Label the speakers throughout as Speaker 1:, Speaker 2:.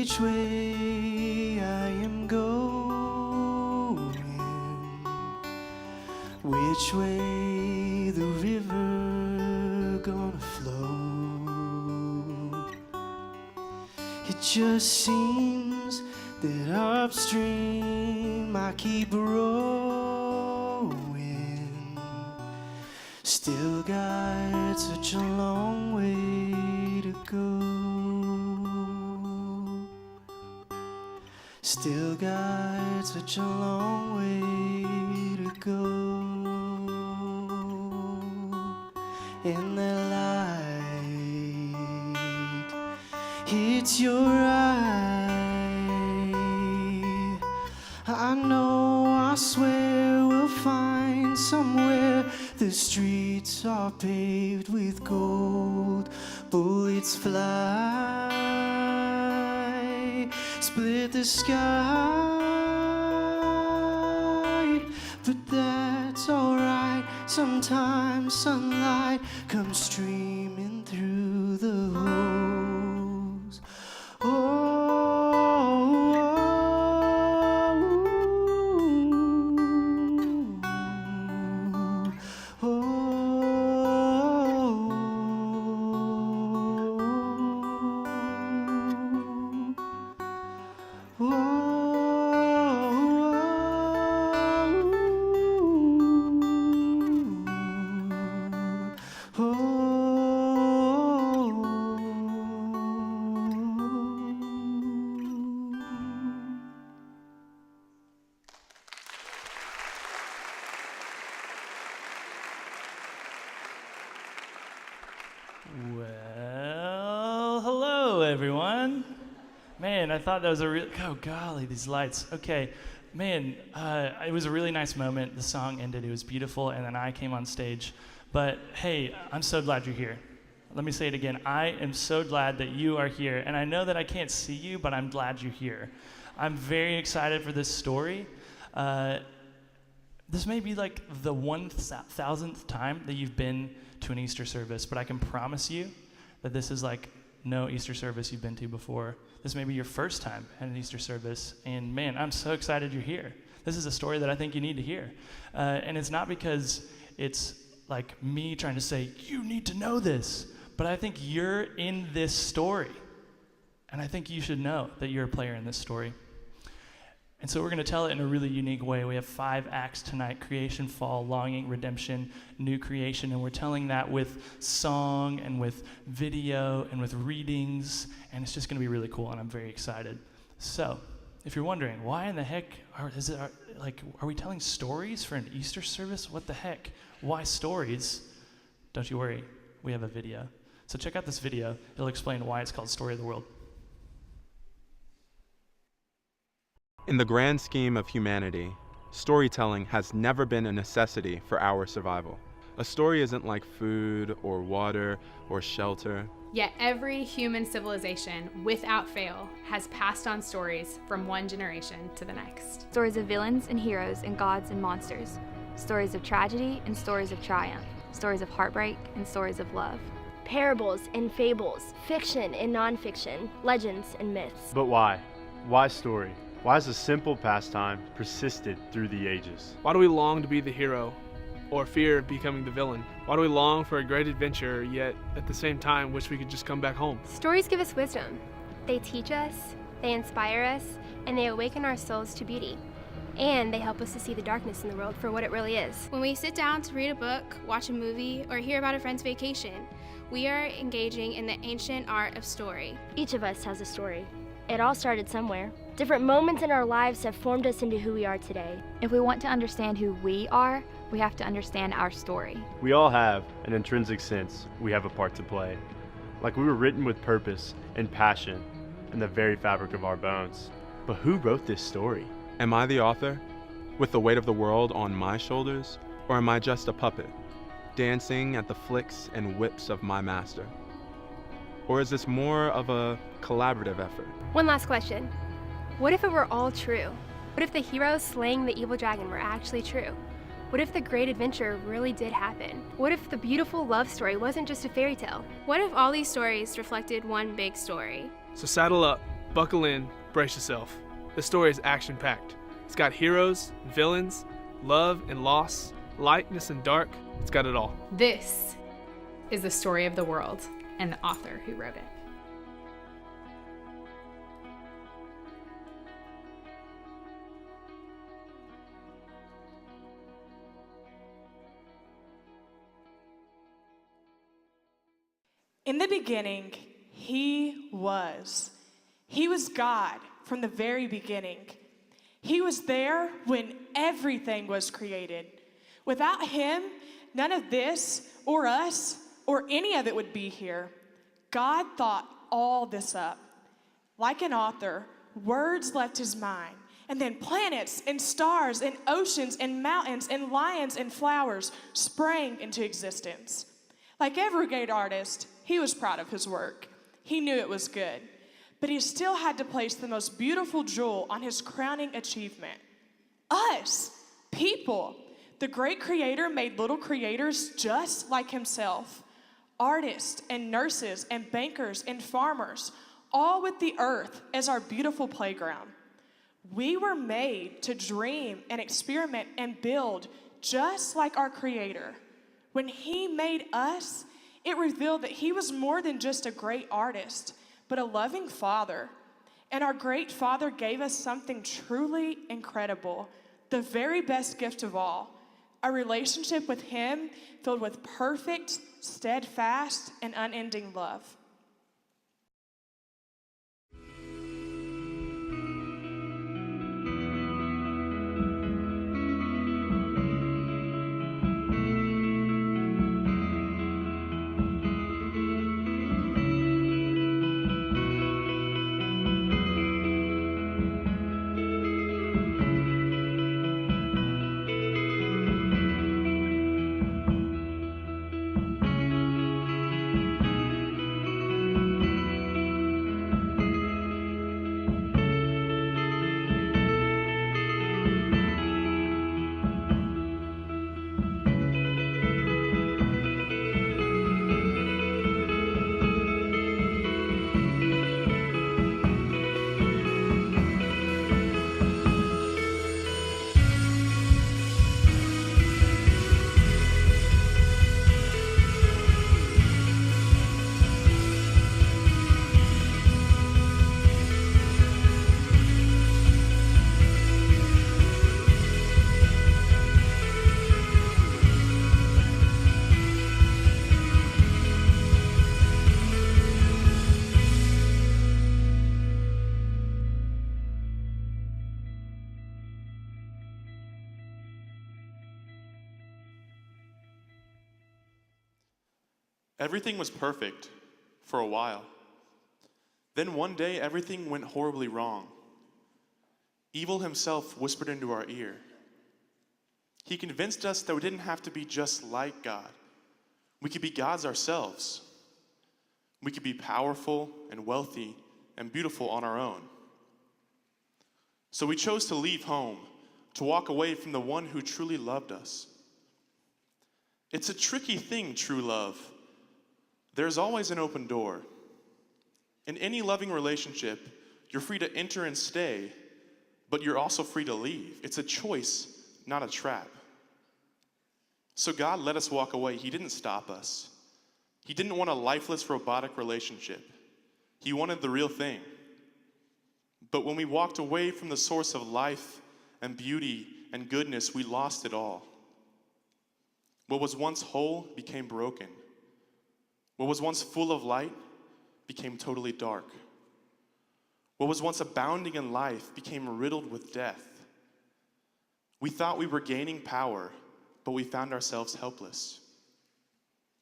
Speaker 1: which way I am going, which way the river gonna flow. It just seems that upstream I keep rowing, still got such a long way to go. Still got such a long way to go. And the light hits your eye. I know, I swear we'll find somewhere the streets are paved with gold. Bullets fly, split the sky, but that's alright. Sometimes sunlight comes streaming through the holes.
Speaker 2: Well, hello everyone. Man, I thought that was a real, oh golly, these lights. Okay, man, it was a really nice moment. The song ended, it was beautiful, and then I came on stage. But hey, I'm so glad you're here. Let me say it again. I am so glad that you are here, and I know that I can't see you, but I'm glad you're here. I'm very excited for this story. This may be like the 1,000th time that you've been to an Easter service, but I can promise you that this is like no Easter service you've been to before. This may be your first time at an Easter service, and man, I'm so excited you're here. This is a story that I think you need to hear. And it's not because it's like me trying to say, you need to know this, but I think you're in this story. And I think you should know that you're a player in this story. And so we're going to tell it in a really unique way. We have 5 acts tonight: creation, fall, longing, redemption, new creation. And we're telling that with song and with video and with readings. And it's just going to be really cool, and I'm very excited. So if you're wondering, why in the heck are we telling stories for an Easter service? What the heck? Why stories? Don't you worry. We have a video. So check out this video. It'll explain why it's called Story of the World.
Speaker 3: In the grand scheme of humanity, storytelling has never been a necessity for our survival. A story isn't like food or water or shelter.
Speaker 4: Yet every human civilization, without fail, has passed on stories from one generation to the next.
Speaker 5: Stories of villains and heroes and gods and monsters. Stories of tragedy and stories of triumph. Stories of heartbreak and stories of love.
Speaker 6: Parables and fables, fiction and nonfiction, legends and myths.
Speaker 7: But why? Why story? Why has a simple pastime persisted through the ages?
Speaker 8: Why do we long to be the hero, or fear becoming the villain? Why do we long for a great adventure, yet at the same time wish we could just come back home?
Speaker 9: Stories give us wisdom. They teach us, they inspire us, and they awaken our souls to beauty. And they help us to see the darkness in the world for what it really is.
Speaker 10: When we sit down to read a book, watch a movie, or hear about a friend's vacation, we are engaging in the ancient art of story.
Speaker 6: Each of us has a story. It all started somewhere. Different moments in our lives have formed us into who we are today.
Speaker 5: If we want to understand who we are, we have to understand our story.
Speaker 7: We all have an intrinsic sense we have a part to play. Like we were written with purpose and passion in the very fabric of our bones. But who wrote this story?
Speaker 3: Am I the author, with the weight of the world on my shoulders, or am I just a puppet, dancing at the flicks and whips of my master? Or is this more of a collaborative effort?
Speaker 9: One last question. What if it were all true? What if the heroes slaying the evil dragon were actually true? What if the great adventure really did happen? What if the beautiful love story wasn't just a fairy tale?
Speaker 10: What if all these stories reflected one big story?
Speaker 8: So saddle up, Buckle in, brace yourself. This story is action-packed. It's got heroes, villains, love and loss, lightness and dark. It's got it all.
Speaker 4: This is the story of the world and the author who wrote it.
Speaker 11: In the beginning, He was. He was God from the very beginning. He was there when everything was created. Without Him, none of this or us or any of it would be here. God thought all this up. Like an author, words left His mind, and then planets and stars and oceans and mountains and lions and flowers sprang into existence. Like every great artist, He was proud of His work. He knew it was good, but He still had to place the most beautiful jewel on His crowning achievement. Us, people. The great Creator made little creators just like Himself. Artists and nurses and bankers and farmers, all with the earth as our beautiful playground. We were made to dream and experiment and build just like our Creator. When He made us, it revealed that He was more than just a great artist, but a loving Father. And our great Father gave us something truly incredible, the very best gift of all, a relationship with Him filled with perfect, steadfast, and unending love.
Speaker 12: Everything was perfect for a while. Then one day, everything went horribly wrong. Evil himself whispered into our ear. He convinced us that we didn't have to be just like God. We could be gods ourselves. We could be powerful and wealthy and beautiful on our own. So we chose to leave home, to walk away from the one who truly loved us. It's a tricky thing, true love. There's always an open door. In any loving relationship, you're free to enter and stay, but you're also free to leave. It's a choice, not a trap. So God let us walk away. He didn't stop us. He didn't want a lifeless, robotic relationship. He wanted the real thing. But when we walked away from the source of life and beauty and goodness, we lost it all. What was once whole became broken. What was once full of light became totally dark. What was once abounding in life became riddled with death. We thought we were gaining power, but we found ourselves helpless.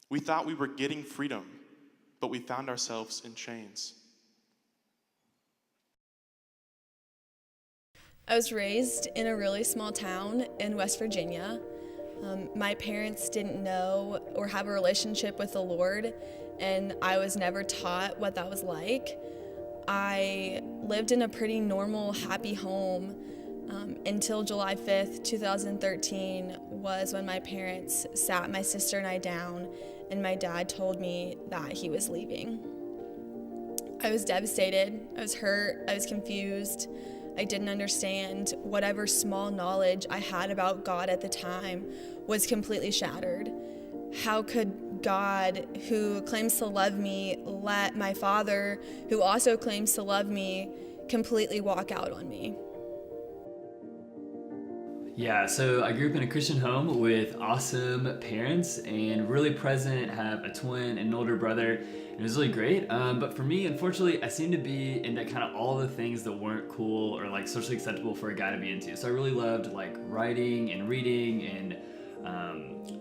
Speaker 12: We thought we were getting freedom, but we found ourselves in chains.
Speaker 13: I was raised in a really small town in West Virginia. My parents didn't know or have a relationship with the Lord, and I was never taught what that was like. I lived in a pretty normal, happy home until July 5th, 2013 was when my parents sat my sister and I down, and my dad told me that he was leaving. I was devastated, I was hurt, I was confused. I didn't understand. Whatever small knowledge I had about God at the time was completely shattered. How could God, who claims to love me, let my father, who also claims to love me, completely walk out on me?
Speaker 14: Yeah, so I grew up in a Christian home with awesome parents and really present, have a twin and an older brother. It was really great, but for me, unfortunately, I seemed to be into kind of all the things that weren't cool or like socially acceptable for a guy to be into. So I really loved like writing and reading and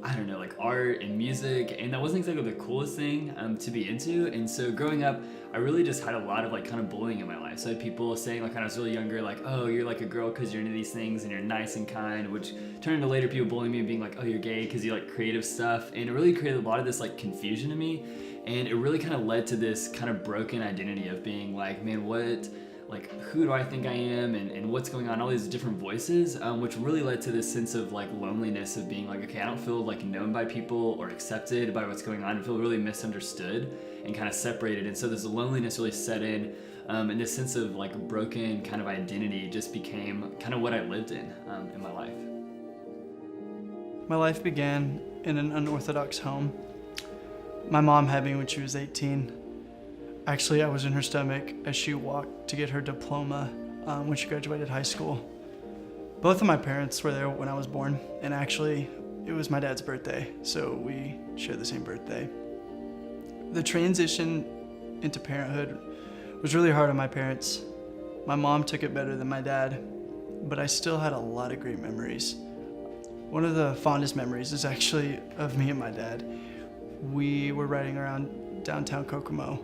Speaker 14: I don't know, like art and music, and that wasn't exactly the coolest thing to be into. And so growing up, I really just had a lot of like kind of bullying in my life. So I had people saying like when I was really younger, like, oh, you're like a girl because you're into these things and you're nice and kind, which turned into later people bullying me and being like, oh, you're gay because you like creative stuff. And it really created a lot of this like confusion in me. And it really kind of led to this kind of broken identity of being like, man, who do I think I am and what's going on, all these different voices, which really led to this sense of like loneliness of being like, okay, I don't feel like known by people or accepted by what's going on. I feel really misunderstood and kind of separated. And so this loneliness really set in, and this sense of like broken kind of identity just became kind of what I lived in my life.
Speaker 1: My life began in an unorthodox home. My mom had me when she was 18. Actually, I was in her stomach as she walked to get her diploma when she graduated high school. Both of my parents were there when I was born, and actually, it was my dad's birthday, so we share the same birthday. The transition into parenthood was really hard on my parents. My mom took it better than my dad, but I still had a lot of great memories. One of the fondest memories is actually of me and my dad. We were riding around downtown Kokomo.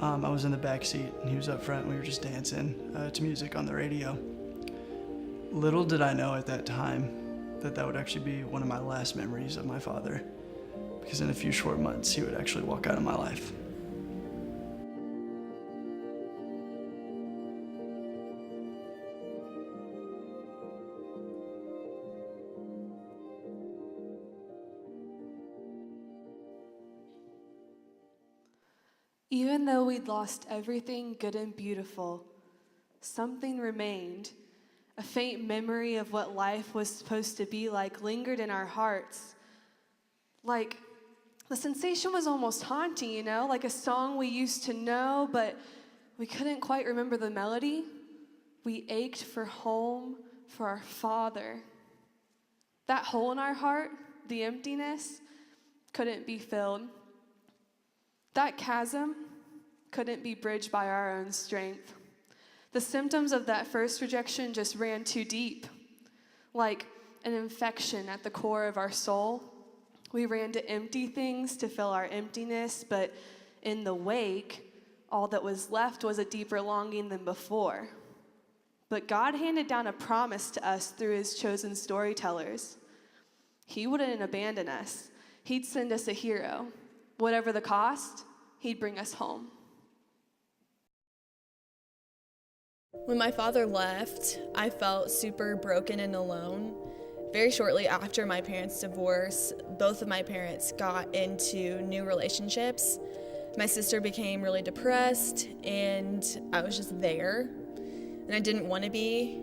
Speaker 1: I was in the back seat and he was up front and we were just dancing to music on the radio. Little did I know at that time that would actually be one of my last memories of my father, because in a few short months he would actually walk out of my life.
Speaker 15: Even though we'd lost everything good and beautiful, something remained. A faint memory of what life was supposed to be like lingered in our hearts. Like, the sensation was almost haunting, you know? Like a song we used to know, but we couldn't quite remember the melody. We ached for home, for our Father. That hole in our heart, the emptiness, couldn't be filled. That chasm couldn't be bridged by our own strength. The symptoms of that first rejection just ran too deep. Like an infection at the core of our soul, we ran to empty things to fill our emptiness, but in the wake, all that was left was a deeper longing than before. But God handed down a promise to us through his chosen storytellers. He wouldn't abandon us. He'd send us a hero. Whatever the cost, he'd bring us home.
Speaker 13: When my father left, I felt super broken and alone. Very shortly after my parents' divorce, both of my parents got into new relationships. My sister became really depressed, and I was just there. And I didn't want to be.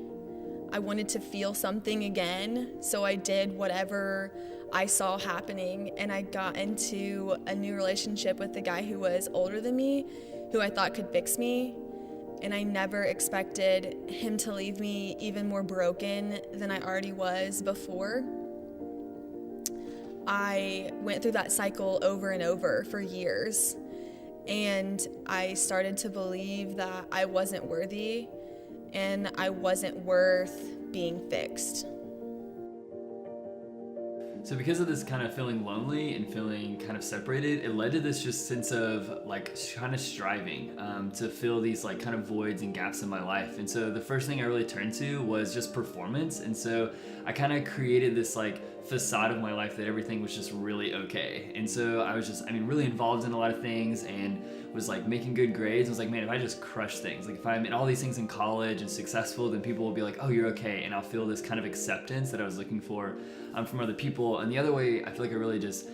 Speaker 13: I wanted to feel something again, so I did whatever I saw happening, and I got into a new relationship with a guy who was older than me, who I thought could fix me. And I never expected him to leave me even more broken than I already was before. I went through that cycle over and over for years, and I started to believe that I wasn't worthy and I wasn't worth being fixed.
Speaker 14: So because of this kind of feeling lonely and feeling kind of separated, it led to this just sense of like kind of striving to fill these like kind of voids and gaps in my life. And so the first thing I really turned to was just performance. And so I kind of created this like facade of my life that everything was just really okay. And so I was just, really involved in a lot of things and was like making good grades. I was like, man, if I just crush things, like if I'm in all these things in college and successful, then people will be like, oh, you're okay. And I'll feel this kind of acceptance that I was looking for from other people. And the other way I feel like I really just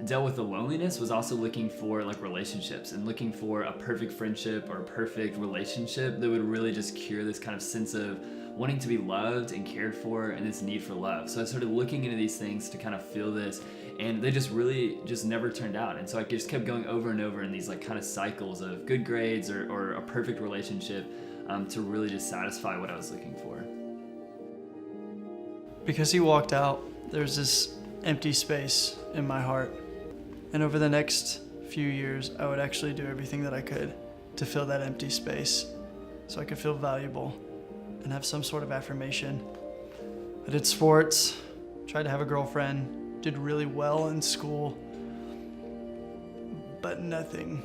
Speaker 14: dealt with the loneliness was also looking for like relationships and looking for a perfect friendship or a perfect relationship that would really just cure this kind of sense of wanting to be loved and cared for and this need for love. So I started looking into these things to kind of feel this, and they just really just never turned out. And so I just kept going over and over in these like kind of cycles of good grades or a perfect relationship to really just satisfy what I was looking for.
Speaker 1: Because he walked out, there's this empty space in my heart. And over the next few years, I would actually do everything that I could to fill that empty space so I could feel valuable and have some sort of affirmation. I did sports, tried to have a girlfriend, did really well in school, but nothing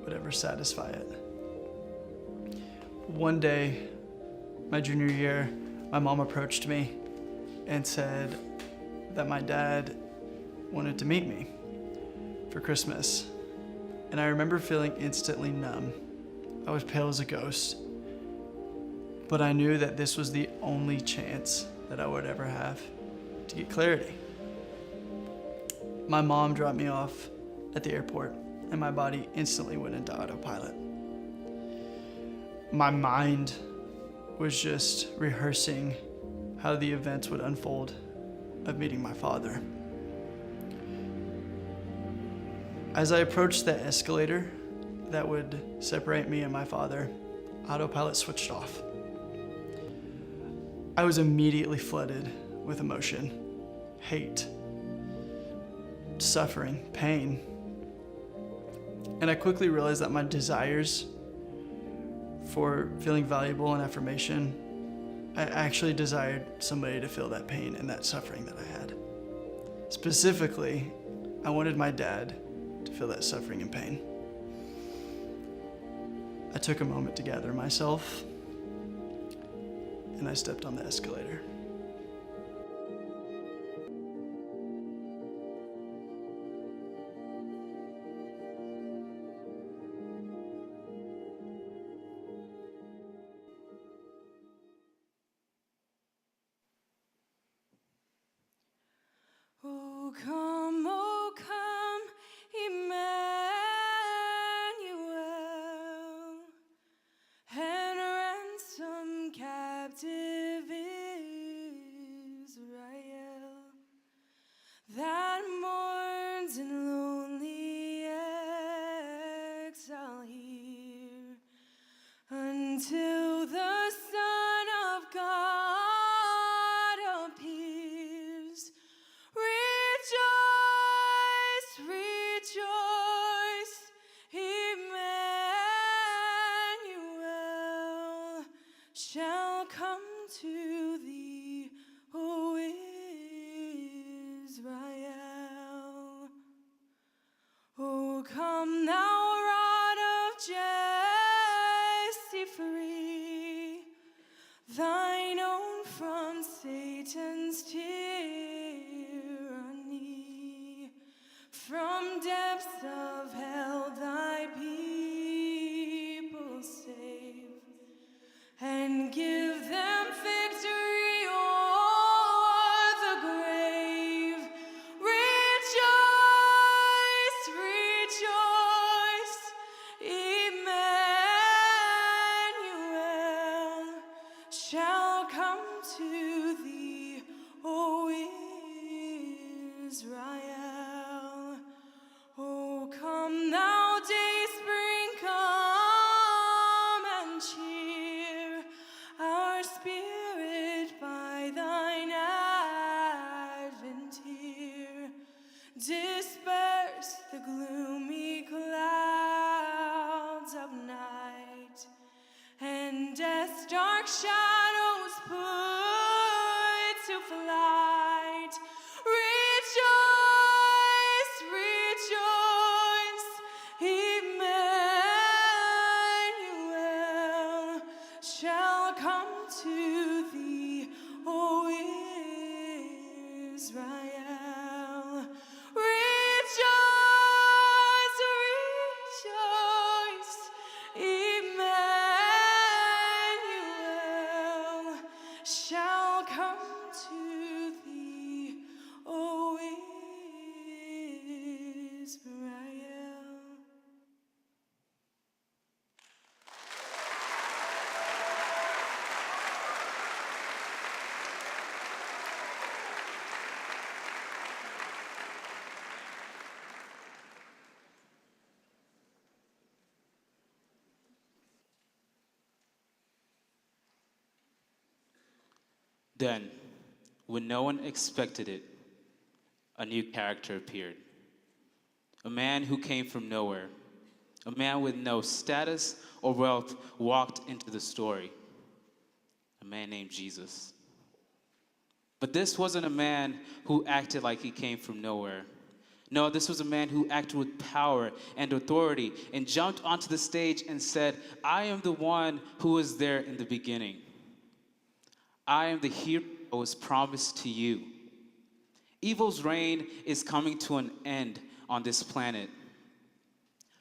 Speaker 1: would ever satisfy it. One day, my junior year, my mom approached me and said that my dad wanted to meet me for Christmas. And I remember feeling instantly numb. I was pale as a ghost. But I knew that this was the only chance that I would ever have to get clarity. My mom dropped me off at the airport, and my body instantly went into autopilot. My mind was just rehearsing how the events would unfold of meeting my father. As I approached that escalator that would separate me and my father, autopilot switched off. I was immediately flooded with emotion, hate, suffering, pain. And I quickly realized that my desires for feeling valuable and affirmation, I actually desired somebody to feel that pain and that suffering that I had. Specifically, I wanted my dad to feel that suffering and pain. I took a moment to gather myself, and I stepped on the escalator.
Speaker 16: Oh come, Emmanuel, and ransom captive Israel that mourns in lonely exile here until the Son of God appears. Rejoice, rejoice, Emmanuel shall come to thee, O Israel. O come, thou rod of Jesse, free thine own from Satan's tyranny. From depths of hell thy people save, and give them victory o'er the grave. Rejoice, rejoice, Emmanuel shall come to thee, O Israel. O come, thou dayspring, come and cheer our spirit by thine advent here. Disperse the gloomy clouds of night, and death's dark shadows put to flight. Rejoice, rejoice, Emmanuel shall come to thee, O Israel. Rejoice, rejoice, Emmanuel shall come to thee, O
Speaker 17: Then, when no one expected it, a new character appeared. A man who came from nowhere, a man with no status or wealth walked into the story. A man named Jesus. But this wasn't a man who acted like he came from nowhere. No, this was a man who acted with power and authority and jumped onto the stage and said, I am the one who was there in the beginning. I am the hero that was promised to you. Evil's reign is coming to an end on this planet.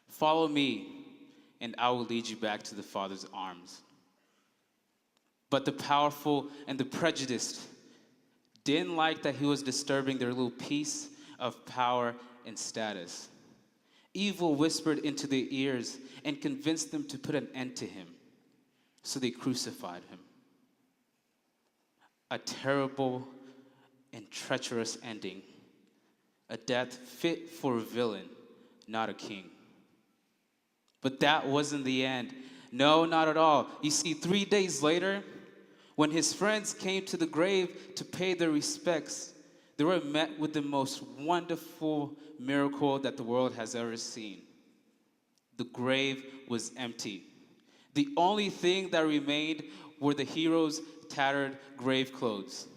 Speaker 17: Follow me, and I will lead you back to the Father's arms. But the powerful and the prejudiced didn't like that he was disturbing their little piece of power and status. Evil whispered into their ears and convinced them to put an end to him. So they crucified him. A terrible and treacherous ending. A death fit for a villain, not a king. But that wasn't the end. No, not at all. You see, 3 days later, when his friends came to the grave to pay their respects, they were met with the most wonderful miracle that the world has ever seen. The grave was empty. The only thing that remained were the hero's tattered grave clothes.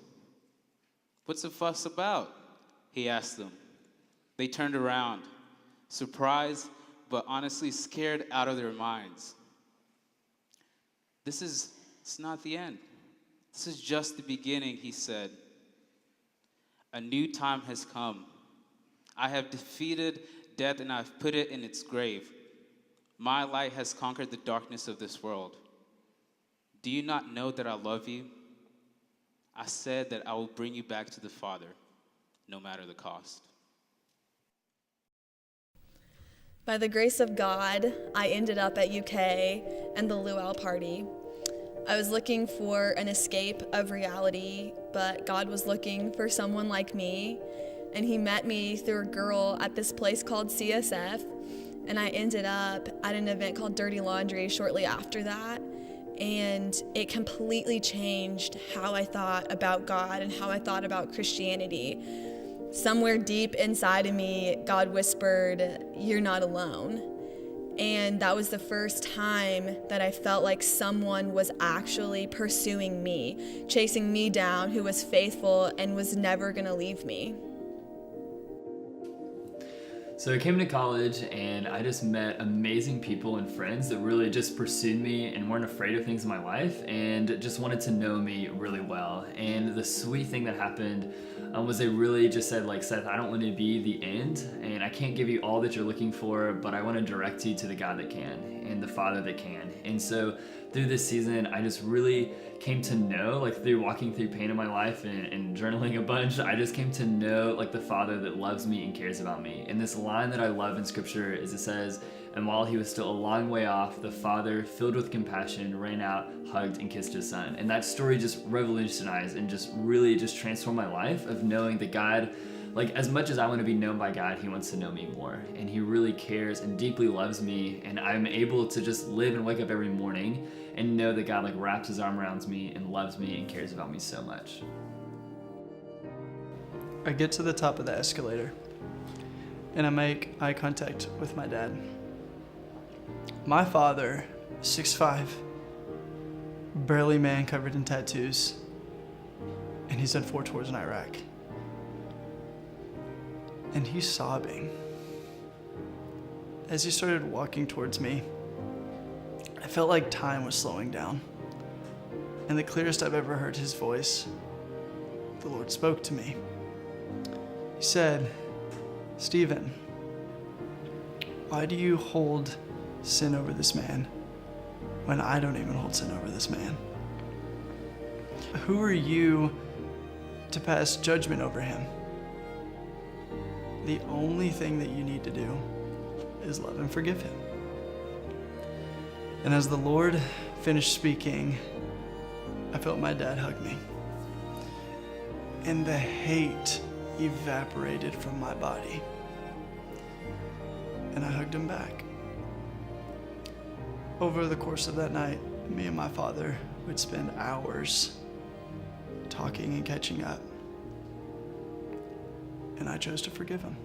Speaker 17: What's the fuss about? He asked them. They turned around, surprised, but honestly scared out of their minds. It's not the end. This is just the beginning, he said. A new time has come. I have defeated death and I've put it in its grave. My light has conquered the darkness of this world. Do you not know that I love you? I said that I will bring you back to the Father, no matter the cost.
Speaker 13: By the grace of God, I ended up at UK and the Luau party. I was looking for an escape of reality, but God was looking for someone like me, and he met me through a girl at this place called CSF, and I ended up at an event called Dirty Laundry shortly after that, and it completely changed how I thought about God and how I thought about Christianity. Somewhere deep inside of me, God whispered, "You're not alone." And that was the first time that I felt like someone was actually pursuing me, chasing me down, who was faithful and was never gonna leave me.
Speaker 14: So I came into college and I just met amazing people and friends that really just pursued me and weren't afraid of things in my life and just wanted to know me really well. And the sweet thing that happened was they really just said, like, Seth, I don't want to be the end, and I can't give you all that you're looking for, but I want to direct you to the God that can and the Father that can. And so through this season, I just really came to know, like through walking through pain in my life and journaling a bunch, I just came to know like the Father that loves me and cares about me. And this line that I love in Scripture is it says, "And while he was still a long way off, the Father, filled with compassion, ran out, hugged, and kissed his Son." And that story just revolutionized and just really just transformed my life of knowing that God, like as much as I want to be known by God, he wants to know me more. And he really cares and deeply loves me. And I'm able to just live and wake up every morning and know that God like wraps his arm around me and loves me and cares about me so much.
Speaker 1: I get to the top of the escalator and I make eye contact with my dad. My father, 6'5", burly man covered in tattoos, and he's done 4 tours in Iraq. And he's sobbing. As he started walking towards me, I felt like time was slowing down. And the clearest I've ever heard his voice, the Lord spoke to me. He said, "Stephen, why do you hold sin over this man when I don't even hold sin over this man? Who are you to pass judgment over him? The only thing that you need to do is love and forgive him." And as the Lord finished speaking, I felt my dad hug me. And the hate evaporated from my body. And I hugged him back. Over the course of that night, me and my father would spend hours talking and catching up. And I chose to forgive him.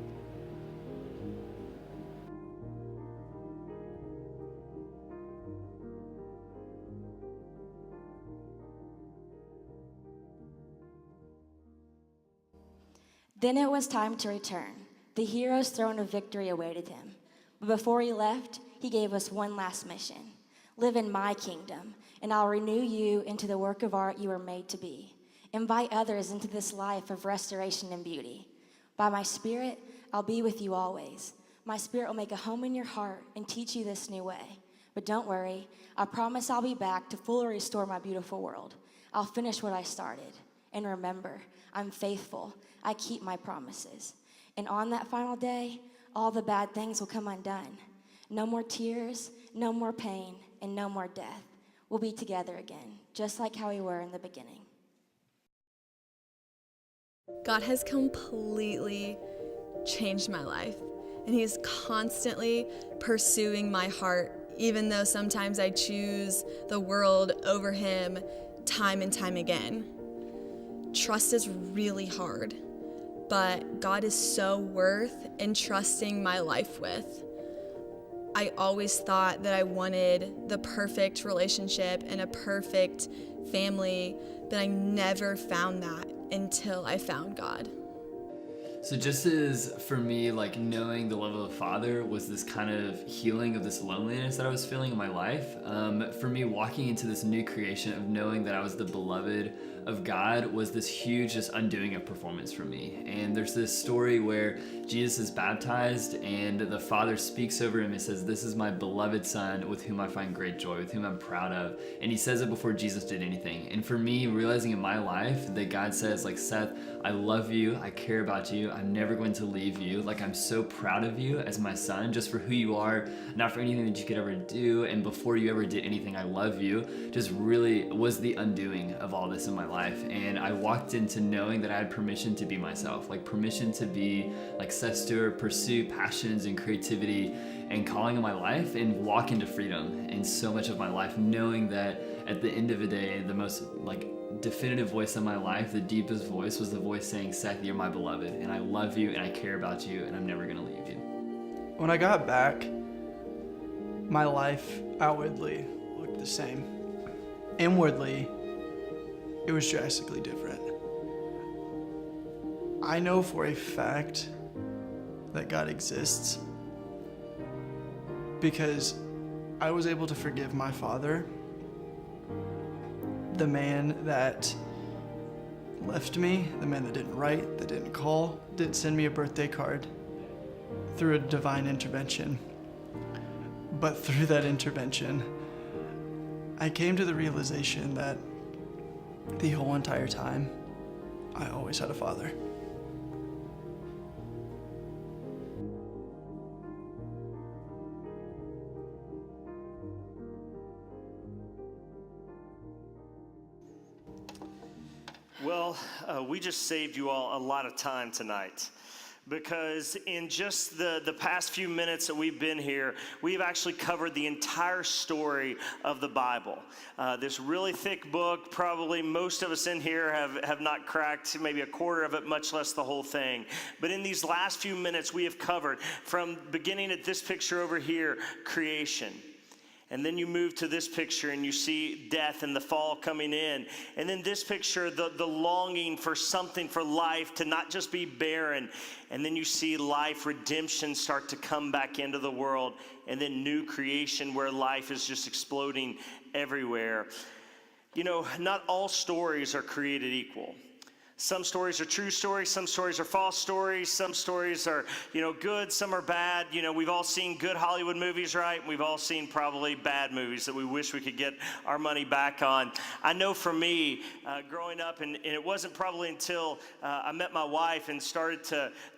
Speaker 18: Then it was time to return. The hero's throne of victory awaited him. But before he left, he gave us one last mission. Live in my kingdom, and I'll renew you into the work of art you were made to be. Invite others into this life of restoration and beauty. By my Spirit, I'll be with you always. My Spirit will make a home in your heart and teach you this new way. But don't worry, I promise I'll be back to fully restore my beautiful world. I'll finish what I started. And remember, I'm faithful. I keep my promises. And on that final day, all the bad things will come undone. No more tears, no more pain, and no more death. We'll be together again, just like how we were in the beginning.
Speaker 13: God has completely changed my life, and He is constantly pursuing my heart, even though sometimes I choose the world over Him time and time again. Trust is really hard, but God is so worth entrusting my life with. I always thought that I wanted the perfect relationship and a perfect family, but I never found that until I found God.
Speaker 14: So just as for me, like knowing the love of the Father was this kind of healing of this loneliness that I was feeling in my life, for me walking into this new creation of knowing that I was the beloved of God was this huge just undoing of performance for me. And there's this story where Jesus is baptized and the Father speaks over him and says, "This is my beloved Son with whom I find great joy, with whom I'm proud of." And he says it before Jesus did anything. And for me, realizing in my life that God says, like, "Seth, I love you, I care about you, I'm never going to leave you. Like, I'm so proud of you as my son, just for who you are, not for anything that you could ever do. And before you ever did anything, I love you," just really was the undoing of all this in my life. And I walked into knowing that I had permission to be myself, like permission to be like Seth Stewart, pursue passions and creativity and calling in my life and walk into freedom in so much of my life, knowing that at the end of the day, the most like definitive voice in my life, the deepest voice, was the voice saying, "Seth, you're my beloved, and I love you, and I care about you, and I'm never gonna leave you."
Speaker 1: When I got back, my life outwardly looked the same. Inwardly, it was drastically different. I know for a fact that God exists because I was able to forgive my father, the man that left me, the man that didn't write, that didn't call, didn't send me a birthday card, through a divine intervention. But through that intervention, I came to the realization that the whole entire time, I always had a father.
Speaker 19: Well, we just saved you all a lot of time tonight, because in just the past few minutes that we've been here, we've actually covered the entire story of the Bible. This really thick book, probably most of us in here have not cracked maybe a quarter of it, much less the whole thing. But in these last few minutes, we have covered from beginning at this picture over here, creation. And then you move to this picture and you see death and the fall coming in. And then this picture, the longing for something, for life to not just be barren. And then you see life, redemption start to come back into the world. And then new creation where life is just exploding everywhere. You know, not all stories are created equal. Some stories are true stories, some stories are false stories, some stories are, good, some are bad. We've all seen good Hollywood movies, right? We've all seen probably bad movies that we wish we could get our money back on. I know for me, growing up, and it wasn't probably until I met my wife and started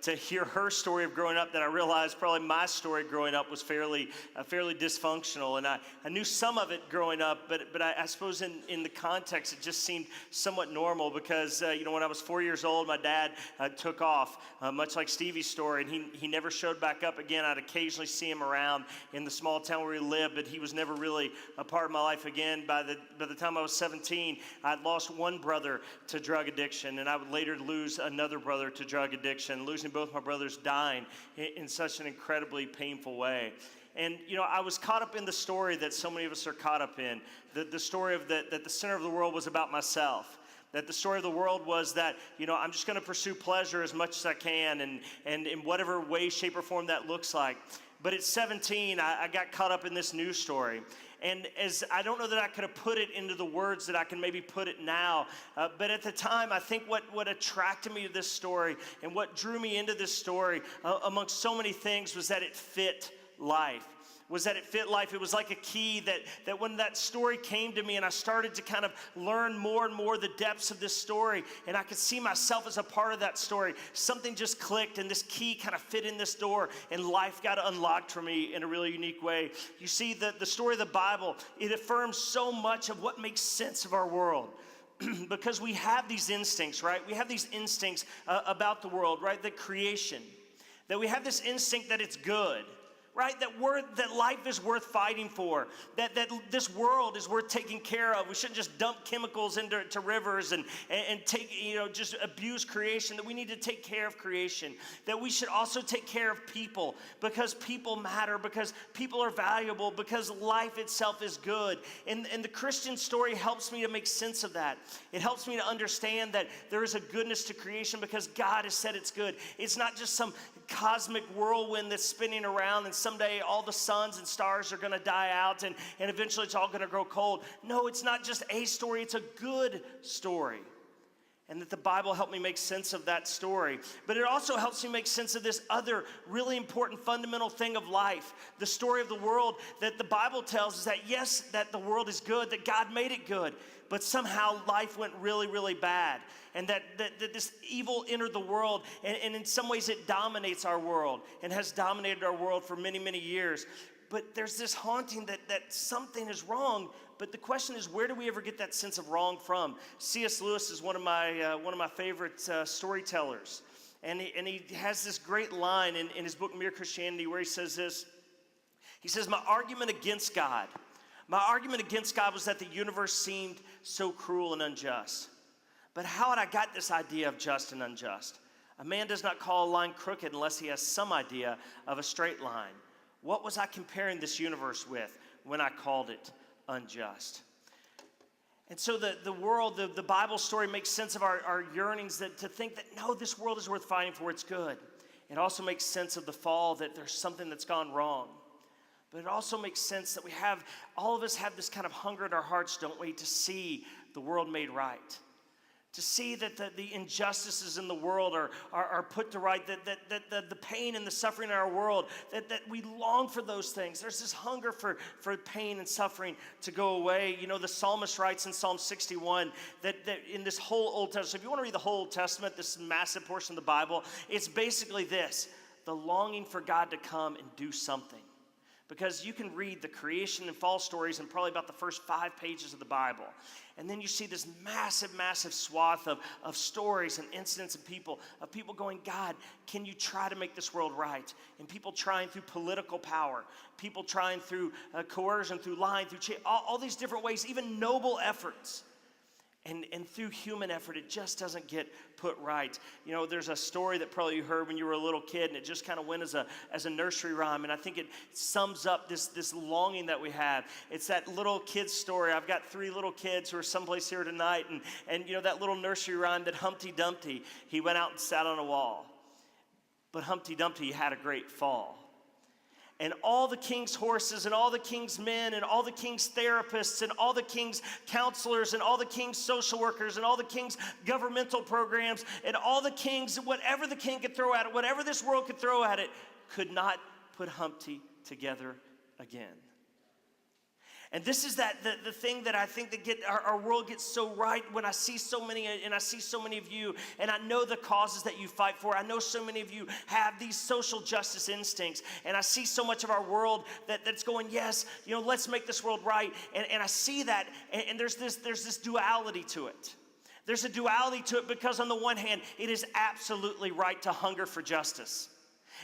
Speaker 19: to hear her story of growing up that I realized probably my story growing up was fairly dysfunctional. And I knew some of it growing up, but I suppose in the context, it just seemed somewhat normal because, when I was 4 years old, my dad took off, much like Stevie's story, and he never showed back up again. I'd occasionally see him around in the small town where he lived, but he was never really a part of my life again. By the time I was 17, I'd lost one brother to drug addiction, and I would later lose another brother to drug addiction, losing both my brothers dying in such an incredibly painful way. And, you know, I was caught up in the story that so many of us are caught up in, the story of that the center of the world was about myself. That the story of the world was that, you know, I'm just going to pursue pleasure as much as I can and in whatever way, shape, or form that looks like. But at 17, I got caught up in this news story. And as I don't know that I could have put it into the words that I can maybe put it now, but at the time, I think what attracted me to this story and what drew me into this story, amongst so many things, was that it fit life. It was like a key that when that story came to me and I started to kind of learn more and more the depths of this story, and I could see myself as a part of that story, something just clicked and this key kind of fit in this door and life got unlocked for me in a really unique way. You see, the story of the Bible, it affirms so much of what makes sense of our world. Because we have these instincts, right? We have these instincts about the world, right? The creation. That we have this instinct that it's good. Right? That life is worth fighting for, that this world is worth taking care of. We shouldn't just dump chemicals into rivers and take, just abuse creation, that we need to take care of creation, that we should also take care of people because people matter, because people are valuable, because life itself is good. And the Christian story helps me to make sense of that. It helps me to understand that there is a goodness to creation because God has said it's good. It's not just some cosmic whirlwind that's spinning around and someday all the suns and stars are going to die out and eventually it's all going to grow cold. No, it's not just a story, it's a good story. And that the Bible helped me make sense of that story. But it also helps me make sense of this other really important fundamental thing of life. The story of the world that the Bible tells us that yes, that the world is good, that God made it good, but somehow life went really, really bad. And that this evil entered the world, and in some ways it dominates our world and has dominated our world for many, many years. But there's this haunting that something is wrong. But the question is, where do we ever get that sense of wrong from? C.S. Lewis is one of my favorite storytellers. And he has this great line in his book, Mere Christianity, where he says this. He says, my argument against God was that the universe seemed so cruel and unjust. But how had I got this idea of just and unjust? A man does not call a line crooked unless he has some idea of a straight line. What was I comparing this universe with when I called it unjust? And so the world, the Bible story makes sense of our yearnings to think that, no, this world is worth fighting for, it's good. It also makes sense of the fall, that there's something that's gone wrong. But it also makes sense that all of us have this kind of hunger in our hearts, don't we, to see the world made right. To see that the injustices in the world are put to right, that the pain and the suffering in our world, that we long for those things. There's this hunger for pain and suffering to go away. You know, the psalmist writes in Psalm 61 that in this whole Old Testament, so if you want to read the whole Old Testament, this massive portion of the Bible, it's basically this: the longing for God to come and do something. Because you can read the creation and fall stories in probably about the first 5 pages of the Bible. And then you see this massive, massive swath of stories and incidents and people going, God, can you try to make this world right? And people trying through political power, people trying through coercion, through lying, through all these different ways, even noble efforts. And through human effort, it just doesn't get put right. You know, there's a story that probably you heard when you were a little kid, and it just kind of went as a nursery rhyme. And I think it sums up this longing that we have. It's that little kid's story. I've got 3 little kids who are someplace here tonight, and you know that little nursery rhyme that Humpty Dumpty, he went out and sat on a wall. But Humpty Dumpty had a great fall. And all the king's horses and all the king's men and all the king's therapists and all the king's counselors and all the king's social workers and all the king's governmental programs and all the king's, whatever the king could throw at it, whatever this world could throw at it, could not put Humpty together again. And this is the thing that I think that our world gets so right when I see so many, and I see so many of you, and I know the causes that you fight for. I know so many of you have these social justice instincts, and I see so much of our world that's going, yes, you know, let's make this world right. And I see that, and there's this duality to it. There's a duality to it because on the one hand, it is absolutely right to hunger for justice.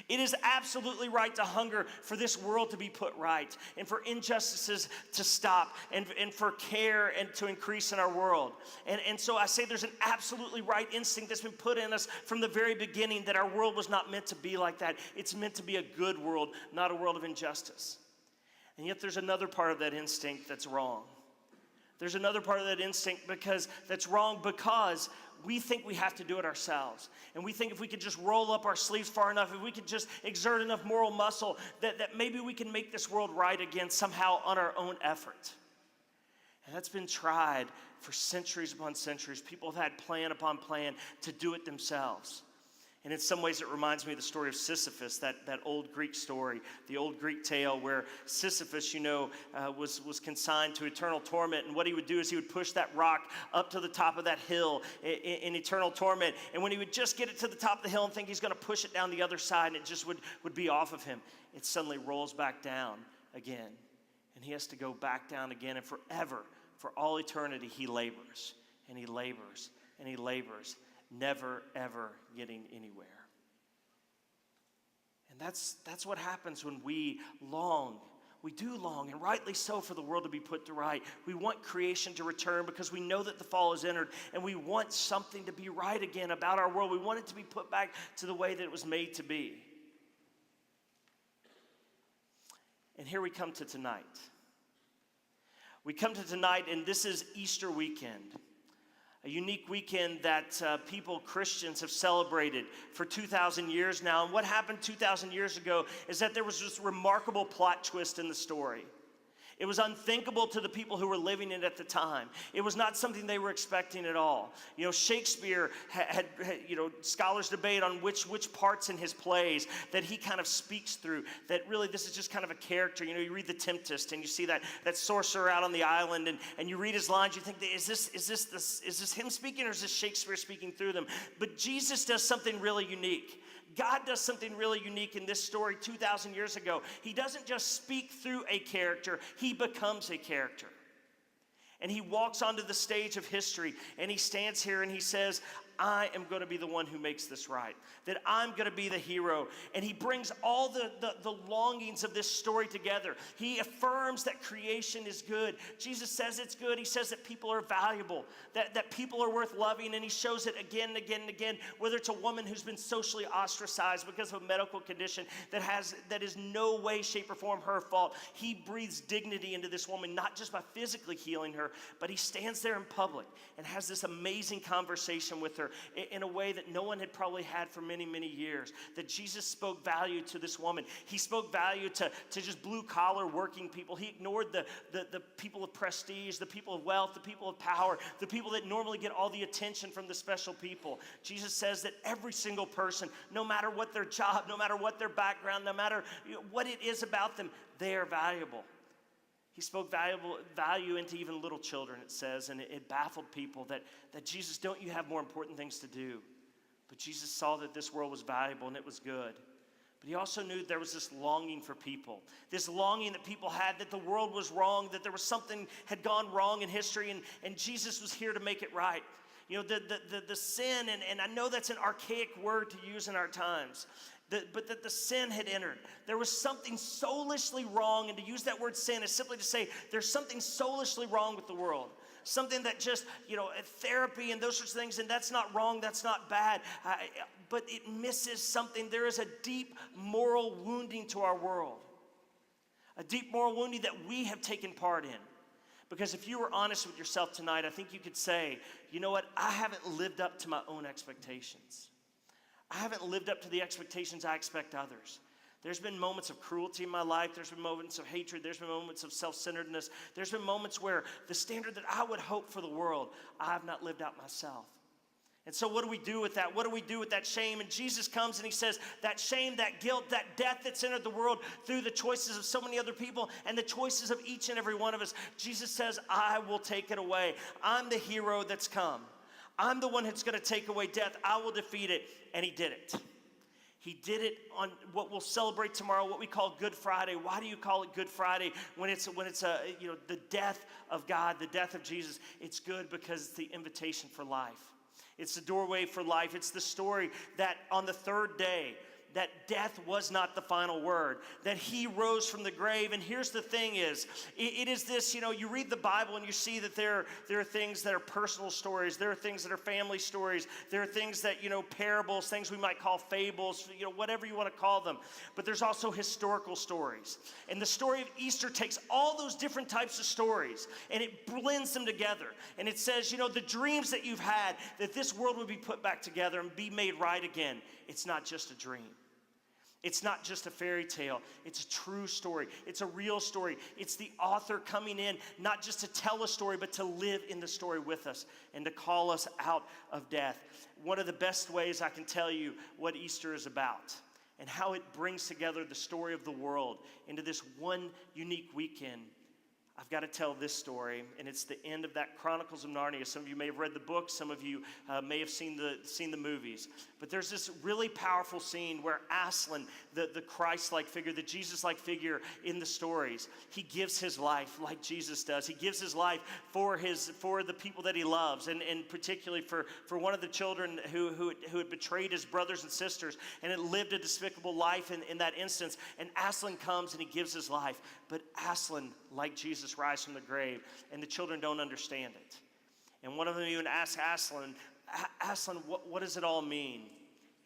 Speaker 19: It is absolutely right to hunger for this world to be put right and for injustices to stop and for care and to increase in our world. And so I say there's an absolutely right instinct that's been put in us from the very beginning that our world was not meant to be like that. It's meant to be a good world, not a world of injustice. And yet there's another part of that instinct that's wrong. There's another part of that instinct that's wrong because we think we have to do it ourselves. And we think if we could just roll up our sleeves far enough, if we could just exert enough moral muscle, that maybe we can make this world right again somehow on our own effort. And that's been tried for centuries upon centuries. People have had plan upon plan to do it themselves. And in some ways, it reminds me of the story of Sisyphus, that old Greek story, the old Greek tale where Sisyphus, was consigned to eternal torment. And what he would do is he would push that rock up to the top of that hill in eternal torment. And when he would just get it to the top of the hill and think he's going to push it down the other side and it just would be off of him, it suddenly rolls back down again. And he has to go back down again. And forever, for all eternity, he labors and he labors and he labors, never, ever getting anywhere. And that's what happens when we long. We do long, and rightly so, for the world to be put to right. We want creation to return because we know that the fall has entered, and we want something to be right again about our world. We want it to be put back to the way that it was made to be. And here we come to tonight. We come to tonight, and this is Easter weekend. A unique weekend that Christians have celebrated for 2,000 years now. And what happened 2,000 years ago is that there was this remarkable plot twist in the story. It was unthinkable to the people who were living it at the time. It was not something they were expecting at all. Shakespeare had scholars debate on which parts in his plays that he kind of speaks through, that really this is just kind of a character. You read The Tempest and you see that sorcerer out on the island and you read his lines, you think, is this him speaking or is this Shakespeare speaking through them? But Jesus does something really unique. God does something really unique in this story 2,000 years ago. He doesn't just speak through a character, he becomes a character. And he walks onto the stage of history and he stands here and he says, I am going to be the one who makes this right, that I'm going to be the hero. And he brings all the longings of this story together. He affirms that creation is good. Jesus says it's good. He says that people are valuable, that people are worth loving. And he shows it again and again and again, whether it's a woman who's been socially ostracized because of a medical condition that is no way, shape, or form her fault. He breathes dignity into this woman, not just by physically healing her, but he stands there in public and has this amazing conversation with her in a way that no one had probably had for many, many years. That Jesus spoke value to this woman. He spoke value to just blue-collar working people. He ignored the people of prestige, the people of wealth, the people of power, the people that normally get all the attention from the special people. Jesus says that every single person, no matter what their job, no matter what their background, no matter what it is about them, they are valuable. He spoke value into even little children, it says, and it baffled people that Jesus, don't you have more important things to do? But Jesus saw that this world was valuable and it was good. But he also knew there was this longing for people, this longing that people had that the world was wrong, that there was something had gone wrong in history, and Jesus was here to make it right. The sin, and I know that's an archaic word to use in our times, but that the sin had entered. There was something soulishly wrong, and to use that word sin is simply to say there's something soulishly wrong with the world. Something that just, therapy and those sorts of things, and that's not wrong, that's not bad, but it misses something. There is a deep moral wounding to our world. A deep moral wounding that we have taken part in. Because if you were honest with yourself tonight, I think you could say, you know what, I haven't lived up to my own expectations. I haven't lived up to the expectations I expect others. There's been moments of cruelty in my life. There's been moments of hatred. There's been moments of self-centeredness. There's been moments where the standard that I would hope for the world, I have not lived out myself. And so what do we do with that? What do we do with that shame? And Jesus comes and he says, that shame, that guilt, that death that's entered the world through the choices of so many other people and the choices of each and every one of us, Jesus says, I will take it away. I'm the hero that's come. I'm the one that's going to take away death. I will defeat it. And he did it. He did it on what we'll celebrate tomorrow, what we call Good Friday. Why do you call it Good Friday when it's the death of God, the death of Jesus? It's good because it's the invitation for life. It's the doorway for life. It's the story that on the third day, that death was not the final word, that he rose from the grave. And here's the thing is, it is this, you read the Bible and you see that there are things that are personal stories. There are things that are family stories. There are things that, parables, things we might call fables, whatever you want to call them. But there's also historical stories. And the story of Easter takes all those different types of stories and it blends them together. And it says, the dreams that you've had, that this world would be put back together and be made right again. It's not just a dream. It's not just a fairy tale. It's a true story. It's a real story. It's the author coming in, not just to tell a story, but to live in the story with us and to call us out of death. One of the best ways I can tell you what Easter is about and how it brings together the story of the world into this one unique weekend, I've got to tell this story, and it's the end of that Chronicles of Narnia. Some of you may have read the book. Some of you may have seen the movies. But there's this really powerful scene where Aslan, the Christ-like figure, the Jesus-like figure in the stories, he gives his life like Jesus does. He gives his life for the people that he loves, and particularly for one of the children who had betrayed his brothers and sisters, and had lived a despicable life in that instance. And Aslan comes and he gives his life. But Aslan, like Jesus, rise from the grave, and the children don't understand it. And one of them even asks Aslan, what does it all mean?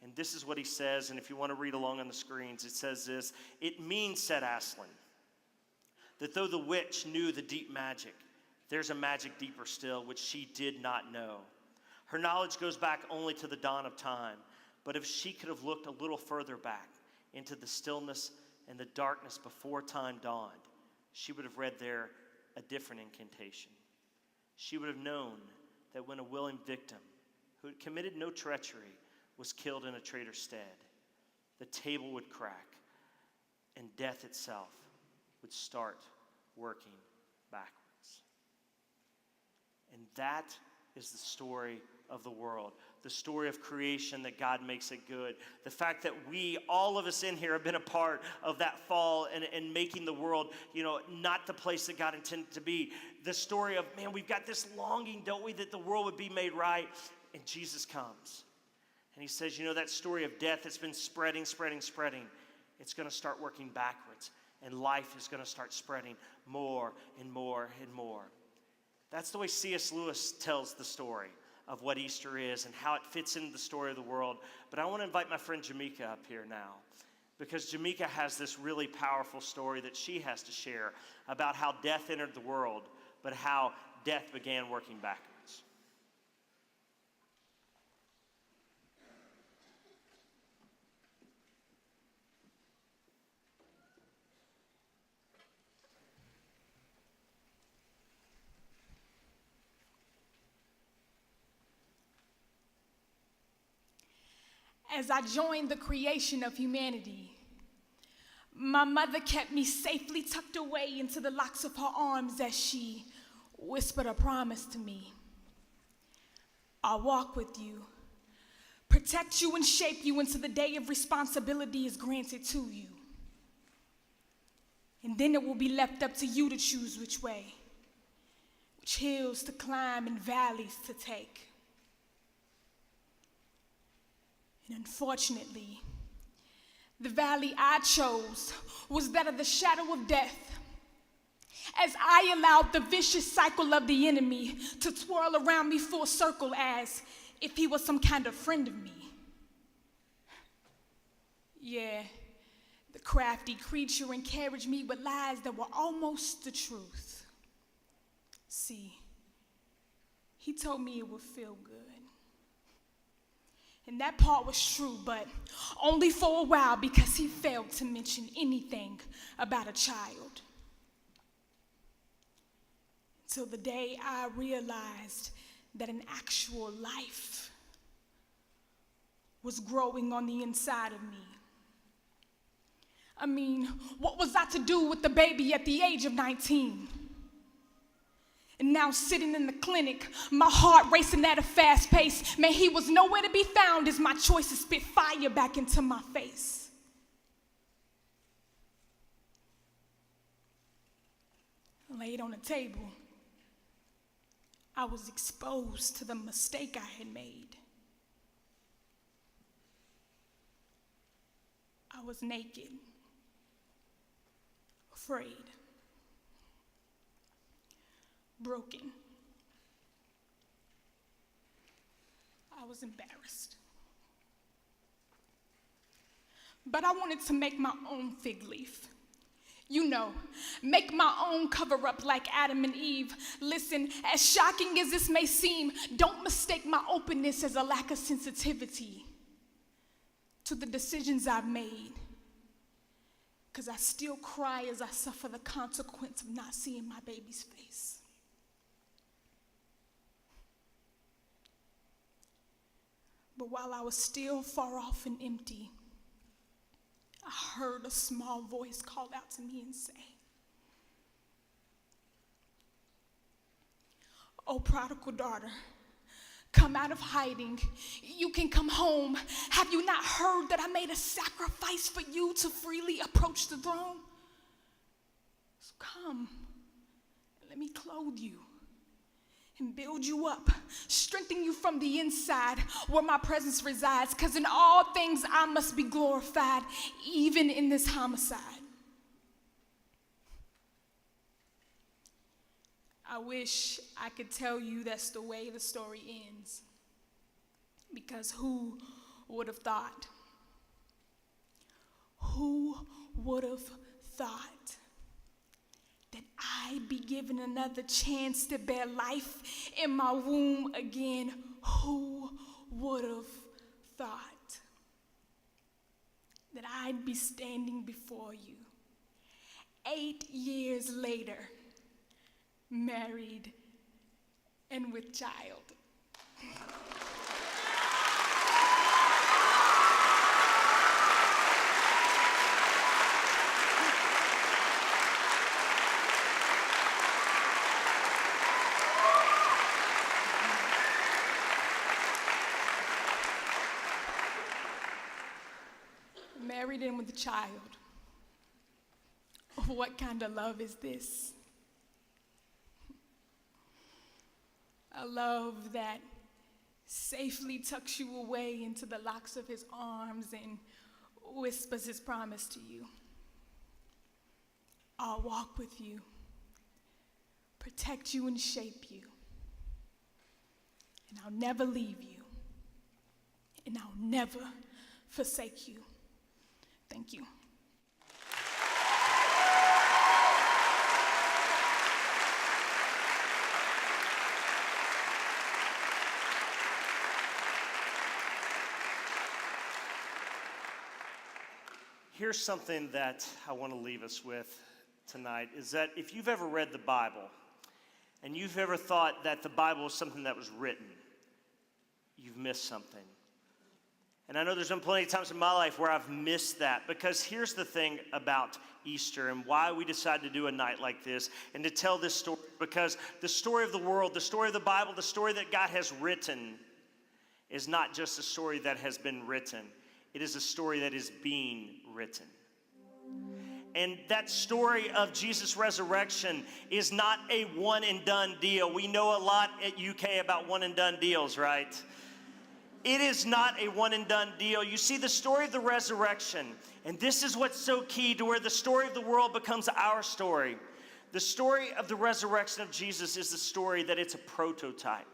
Speaker 19: And this is what he says, and if you want to read along on the screens, it says this: "It means," said Aslan, "that though the witch knew the deep magic, there's a magic deeper still, which she did not know. Her knowledge goes back only to the dawn of time, but if she could have looked a little further back into the stillness and the darkness before time dawned, she would have read there a different incantation. She would have known that when a willing victim who had committed no treachery was killed in a traitor's stead, the table would crack and death itself would start working backwards." And that is the story of the world, the story of creation, that God makes it good. The fact that all of us in here, have been a part of that fall and making the world, not the place that God intended to be. The story of, man, we've got this longing, don't we, that the world would be made right. And Jesus comes. And he says, that story of death that's been spreading, it's going to start working backwards. And life is going to start spreading more and more and more. That's the way C.S. Lewis tells the story of what Easter is and how it fits into the story of the world. But I want to invite my friend Jamaica up here now, because Jamaica has this really powerful story that she has to share about how death entered the world, but how death began working backwards.
Speaker 16: As I joined the creation of humanity, my mother kept me safely tucked away into the locks of her arms as she whispered a promise to me. "I'll walk with you, protect you and shape you until the day of responsibility is granted to you. And then it will be left up to you to choose which way, which hills to climb and valleys to take." And unfortunately, the valley I chose was that of the shadow of death, as I allowed the vicious cycle of the enemy to twirl around me full circle as if he was some kind of friend of me. Yeah, the crafty creature encouraged me with lies that were almost the truth. See, he told me it would feel good. And that part was true, but only for a while, because he failed to mention anything about a child. Till the day I realized that an actual life was growing on the inside of me. I mean, what was I to do with the baby at the age of 19? And now sitting in the clinic, my heart racing at a fast pace. Man, he was nowhere to be found as my choices spit fire back into my face. Laid on the table, I was exposed to the mistake I had made. I was naked, afraid, broken. I was embarrassed. But I wanted to make my own fig leaf. You know, make my own cover up like Adam and Eve. Listen, as shocking as this may seem, don't mistake my openness as a lack of sensitivity to the decisions I've made. Because I still cry as I suffer the consequence of not seeing my baby's face. But while I was still far off and empty, I heard a small voice call out to me and say, "Oh, prodigal daughter, come out of hiding. You can come home. Have you not heard that I made a sacrifice for you to freely approach the throne? So come, let me clothe you and build you up, strengthen you from the inside where my presence resides, because in all things I must be glorified, even in this homicide." I wish I could tell you that's the way the story ends, because who would have thought? Who would have thought that I'd be given another chance to bear life in my womb again? Who would have thought that I'd be standing before you 8 years later, married and with child? Married and with a child. What kind of love is this? A love that safely tucks you away into the locks of his arms and whispers his promise to you. I'll walk with you, protect you and shape you, and I'll never leave you, and I'll never forsake you. Thank you.
Speaker 19: Here's something that I want to leave us with tonight, is that if you've ever read the Bible and you've ever thought that the Bible is something that was written, you've missed something. And I know there's been plenty of times in my life where I've missed that, because here's the thing about Easter and why we decided to do a night like this and to tell this story, because the story of the world, the story of the Bible, the story that God has written is not just a story that has been written. It is a story that is being written. And that story of Jesus' resurrection is not a one and done deal. We know a lot at UK about one and done deals, right? It is not a one and done deal. You see, the story of the resurrection, and this is what's so key to where the story of the world becomes our story. The story of the resurrection of Jesus is the story that it's a prototype.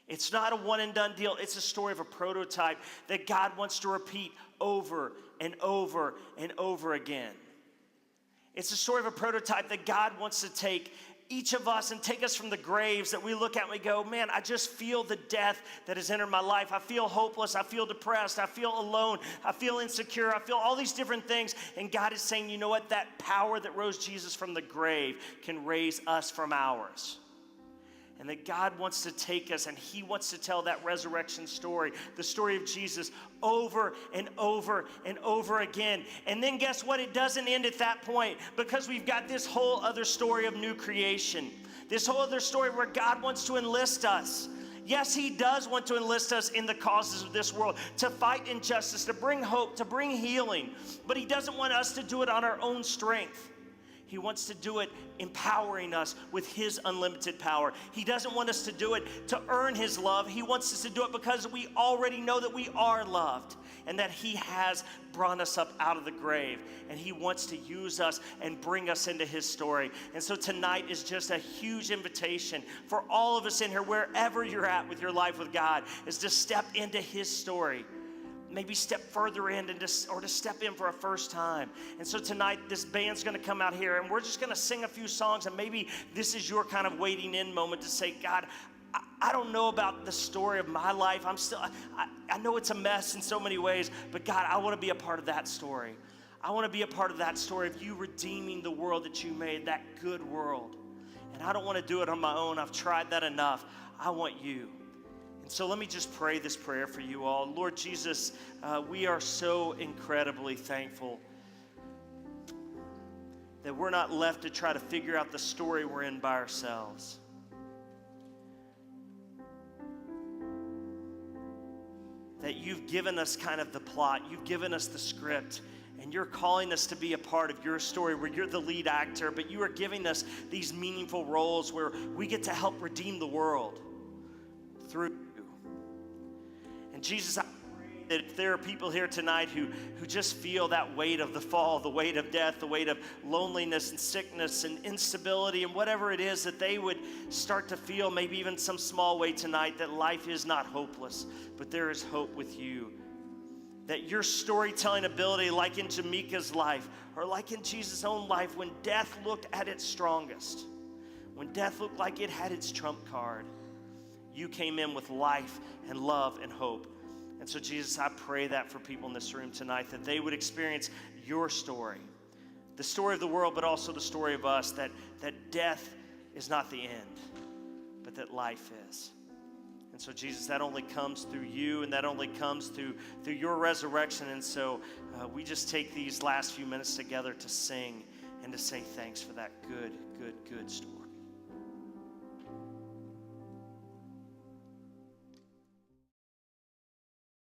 Speaker 19: It's not a one and done deal. It's a story of a prototype that God wants to repeat over and over and over again. It's a story of a prototype that God wants to take each of us and take us from the graves that we look at and we go, man, I just feel the death that has entered my life. I feel hopeless. I feel depressed. I feel alone. I feel insecure. I feel all these different things. And God is saying, you know what? That power that rose Jesus from the grave can raise us from ours. And that God wants to take us and he wants to tell that resurrection story, the story of Jesus, over and over and over again. And then guess what? It doesn't end at that point, because we've got this whole other story of new creation. This whole other story where God wants to enlist us. Yes, he does want to enlist us in the causes of this world, to fight injustice, to bring hope, to bring healing. But he doesn't want us to do it on our own strength. He wants to do it empowering us with his unlimited power. He doesn't want us to do it to earn his love. He wants us to do it because we already know that we are loved and that he has brought us up out of the grave. And he wants to use us and bring us into his story. And so tonight is just a huge invitation for all of us in here, wherever you're at with your life with God, is to step into his story. Maybe step further in or to step in for a first time. And so tonight, this band's going to come out here, and we're just going to sing a few songs, and maybe this is your kind of waiting in moment to say, God, I don't know about the story of my life. I know it's a mess in so many ways, but God, I want to be a part of that story. I want to be a part of that story of you redeeming the world that you made, that good world. And I don't want to do it on my own. I've tried that enough. I want you. And so let me just pray this prayer for you all. Lord Jesus, we are so incredibly thankful that we're not left to try to figure out the story we're in by ourselves. That you've given us kind of the plot, you've given us the script, and you're calling us to be a part of your story where you're the lead actor, but you are giving us these meaningful roles where we get to help redeem the world through you. And Jesus, I pray that if there are people here tonight who just feel that weight of the fall, the weight of death, the weight of loneliness and sickness and instability and whatever it is, that they would start to feel maybe even some small way tonight that life is not hopeless, but there is hope with you. That your storytelling ability, like in Jamaica's life, or like in Jesus' own life, when death looked at its strongest, when death looked like it had its trump card, you came in with life and love and hope. And so, Jesus, I pray that for people in this room tonight, that they would experience your story, the story of the world, but also the story of us, that death is not the end, but that life is. And so, Jesus, that only comes through you, and that only comes through your resurrection. And so we just take these last few minutes together to sing and to say thanks for that good story.